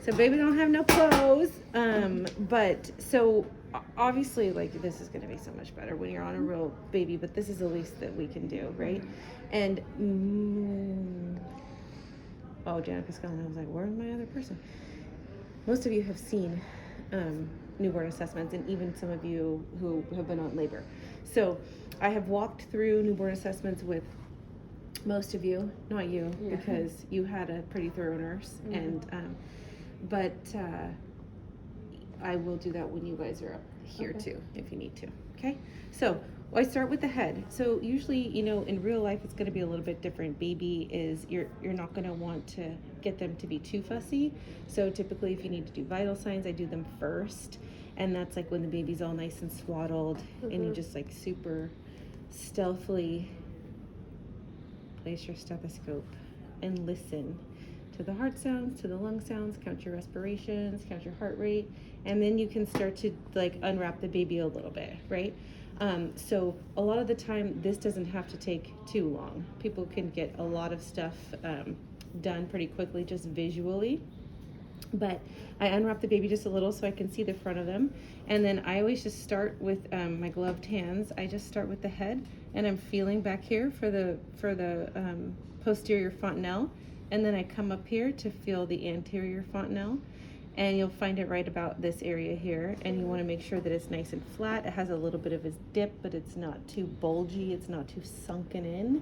So baby don't have no clothes. But so obviously, like, this is going to be so much better when you're on a real baby, but this is the least that we can do, right? And oh, Janica's gone. I was like, where's my other person? Most of you have seen newborn assessments, and even some of you who have been on labor. So I have walked through newborn assessments with most of you, not you, because you had a pretty thorough nurse, and but I will do that when you guys are up here too, if you need to. Okay, so I start with the head. So usually, you know, in real life, it's going to be a little bit different. Baby is you're not going to want to get them to be too fussy. So typically, if you need to do vital signs, I do them first, and that's like when the baby's all nice and swaddled, and you just like super stealthily place your stethoscope and listen to the heart sounds, to the lung sounds, count your respirations, count your heart rate, and then you can start to like unwrap the baby a little bit, right? So a lot of the time, this doesn't have to take too long. People can get a lot of stuff done pretty quickly just visually. But I unwrap the baby just a little so I can see the front of them. And then I always just start with my gloved hands. I just start with the head, and I'm feeling back here for the posterior fontanelle. And then I come up here to feel the anterior fontanelle. And you'll find it right about this area here. And you want to make sure that it's nice and flat. It has a little bit of a dip, but it's not too bulgy. It's not too sunken in.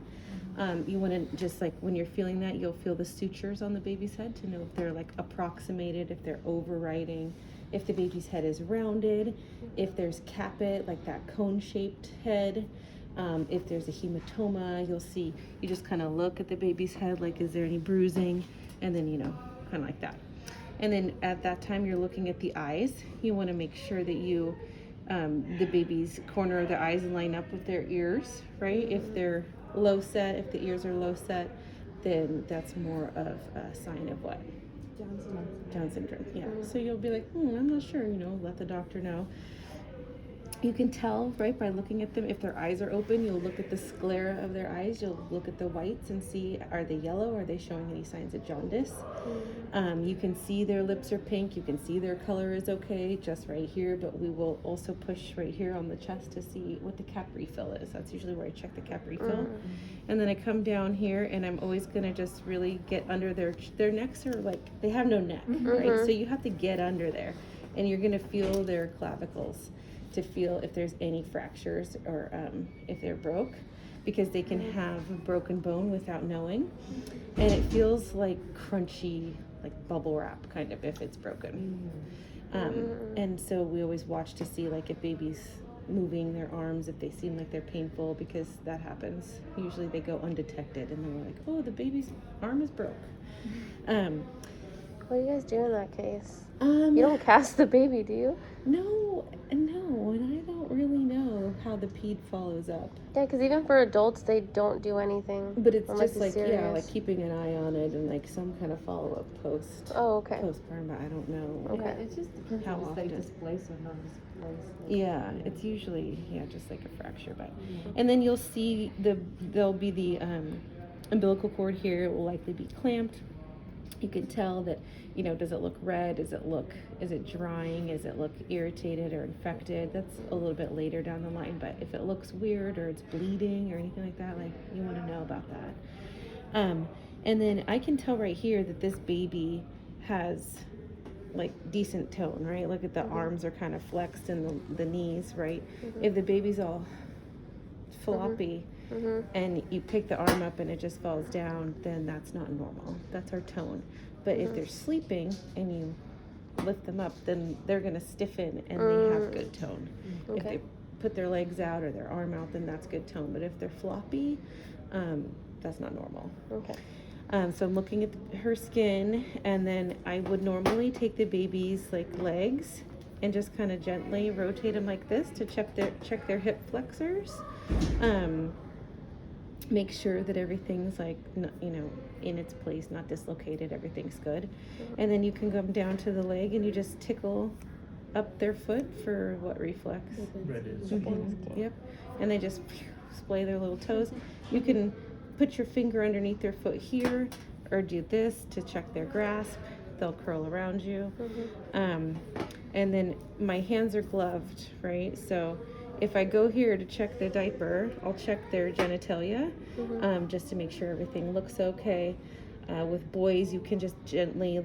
You want to just like, when you're feeling that, you'll feel the sutures on the baby's head to know if they're like approximated, if they're overriding, if the baby's head is rounded, if there's caput, like that cone-shaped head. If there's a hematoma, you'll see, you just kind of look at the baby's head, like, is there any bruising? And then, you know, kind of like that. And then at that time, you're looking at the eyes. You want to make sure that you, the baby's corner of the eyes line up with their ears, right? If they're low set, if the ears are low set, then that's more of a sign of what? Down syndrome, yeah. So you'll be like, I'm not sure, you know, let the doctor know. You can tell, right, by looking at them, if their eyes are open, you'll look at the sclera of their eyes, you'll look at the whites and see, are they yellow, are they showing any signs of jaundice? You can see their lips are pink, you can see their color is okay, just right here, but we will also push right here on the chest to see what the cap refill is. That's usually where I check the cap refill. And then I come down here, and I'm always gonna just really get under their necks are like, they have no neck, right? So you have to get under there, and you're gonna feel their clavicles to feel if there's any fractures or if they're broke, because they can have a broken bone without knowing, and it feels like crunchy, like bubble wrap kind of if it's broken. And so we always watch to see like if baby's moving their arms, if they seem like they're painful, because that happens. Usually they go undetected, and then we're like, oh, the baby's arm is broke. What do you guys do in that case? You don't cast the baby, do you? No, and I don't really know how the ped follows up. Yeah, because even for adults, they don't do anything. But it's unless just like, serious. yeah, like keeping an eye on it and like some kind of follow-up postpartum, but I don't know. Okay. Yeah, it just depends How on if they often. displace or not displace. Yeah, it's usually, just like a fracture, but, and then you'll see there'll be the umbilical cord here. It will likely be clamped. You can tell that, you know, does it look red? Is it drying? Does it look irritated or infected? That's a little bit later down the line, but if it looks weird or it's bleeding or anything like that, like, you want to know about that. And then I can tell right here that this baby has like decent tone, right? Look at the arms are kind of flexed and the knees, right? If the baby's all floppy, and you pick the arm up and it just falls down, then that's not normal. That's our tone. But if they're sleeping and you lift them up, then they're going to stiffen and they have good tone. If they put their legs out or their arm out, then that's good tone. But if they're floppy, that's not normal. So I'm looking at her skin, and then I would normally take the baby's like legs and just kind of gently rotate them like this to check their hip flexors. Make sure that everything's like, you know, in its place, not dislocated, everything's good. And then you can come down to the leg and you just tickle up their foot for what reflex? Yep. And they just splay their little toes. You can put your finger underneath their foot here, or do this to check their grasp. they'll curl around you. Mhm. And then my hands are gloved, right? So if I go here to check the diaper, I'll check their genitalia, Mhm. just to make sure everything looks okay. With boys, you can just gently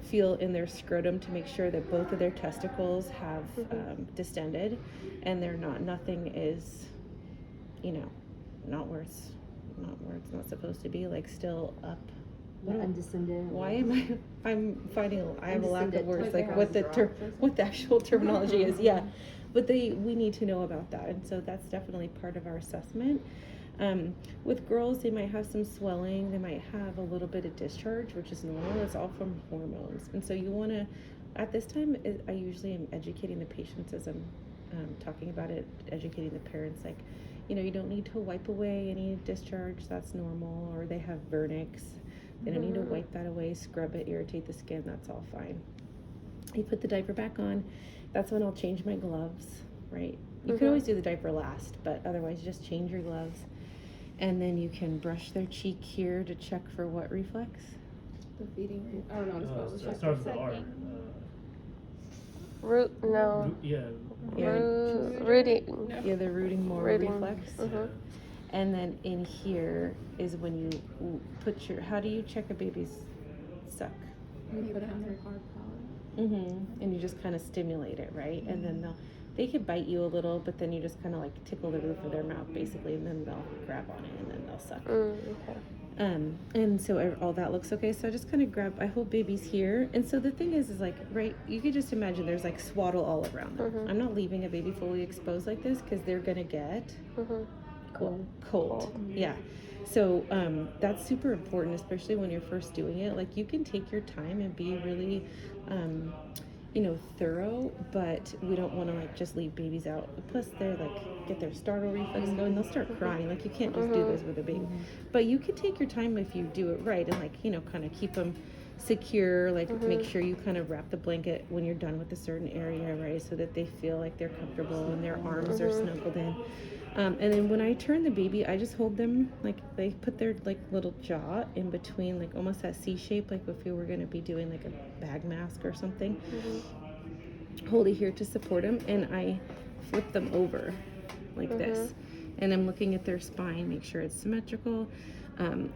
feel in their scrotum to make sure that both of their testicles have distended, and they're nothing is, you know, not where it's not supposed to be, like still up. Undescended. Why am I'm finding I have a lack of Undescended, words, like like what the what the actual terminology is. Yeah, but we need to know about that, and so that's definitely part of our assessment. With girls, they might have some swelling, they might have a little bit of discharge, which is normal. It's all from hormones, and so you want to, at this time, I usually am educating the patients as I'm talking about it, educating the parents, like, you know, you don't need to wipe away any discharge, that's normal, or they have vernix. They don't need to wipe that away, scrub it, irritate the skin, that's all fine. You put the diaper back on, that's when I'll change my gloves, right? You could always do the diaper last, but otherwise just change your gloves. And then you can brush their cheek here to check for what reflex? The feeding. I don't know what it's It called. starts with the R. No. Yeah. Rooting. Yeah, the rooting moral Rooting. reflex. Mhm. And then in here is when you put your, how do you check a baby's suck? You put it on their hard palate. And you just kind of stimulate it, right? And then they could bite you a little, but then you just kind of like tickle the roof of their mouth basically, and then they'll grab on it and then they'll suck. Okay. And so all that looks okay. So I just kind of I hold babies here. And so the thing is like, right, you could just imagine there's like swaddle all around them. I'm not leaving a baby fully exposed like this because they're going to get cold. Yeah. So that's super important, especially when you're first doing it. Like, you can take your time and be really, thorough, but we don't want to like just leave babies out. Plus, they're like get their startle reflex going. They'll start crying. Like, you can't just do this with a baby. But you can take your time if you do it right, and like, kind of keep them secure. Like, make sure you kind of wrap the blanket when you're done with a certain area, right, so that they feel like they're comfortable and their arms are snuggled in. And then when I turn the baby, I just hold them, like, they put their like little jaw in between, like almost that C shape, like if we were going to be doing like a bag mask or something. Hold it here to support them, and I flip them over like this, and I'm looking at their spine, make sure it's symmetrical,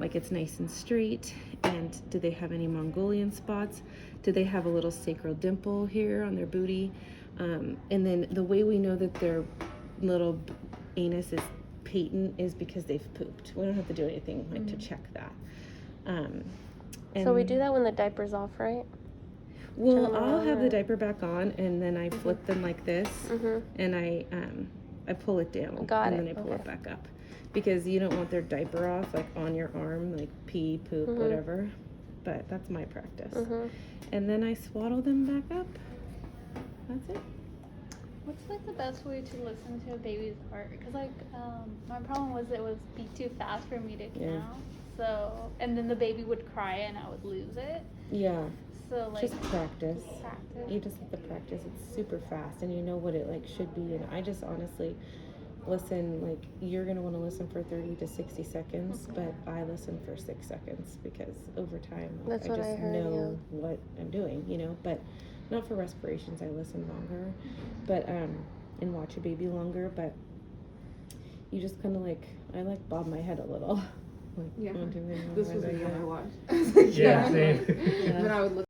like it's nice and straight. And do they have any Mongolian spots? Do they have a little sacral dimple here on their booty? And then the way we know that their little anus is patent is because they've pooped. We don't have to do anything like to check that. So we do that when the diaper's off, right? Well, I'll have the diaper back on, and then I flip them like this, and I pull it down, and then I pull it back up, because you don't want their diaper off like on your arm, like pee, poop, whatever. But that's my practice. And then I swaddle them back up. That's it. What's like the best way to listen to a baby's heart? Because like my problem was it would be too fast for me to count. So, and then the baby would cry and I would lose it. Yeah. So like Just practice. practice. You just have to practice. It's super fast, and you know what it like should be. And I just honestly listen, like, you're gonna want to listen for 30 to 60 seconds, but I listen for 6 seconds, because over time, like, That's I what just I heard, know what I'm doing, but not for respirations. I listen longer, but and watch a baby longer. But you just kind of like, I like bob my head a little. Like, Yeah. I'm doing This my was baby. when I watched. I was like, Yeah, same. Then I would look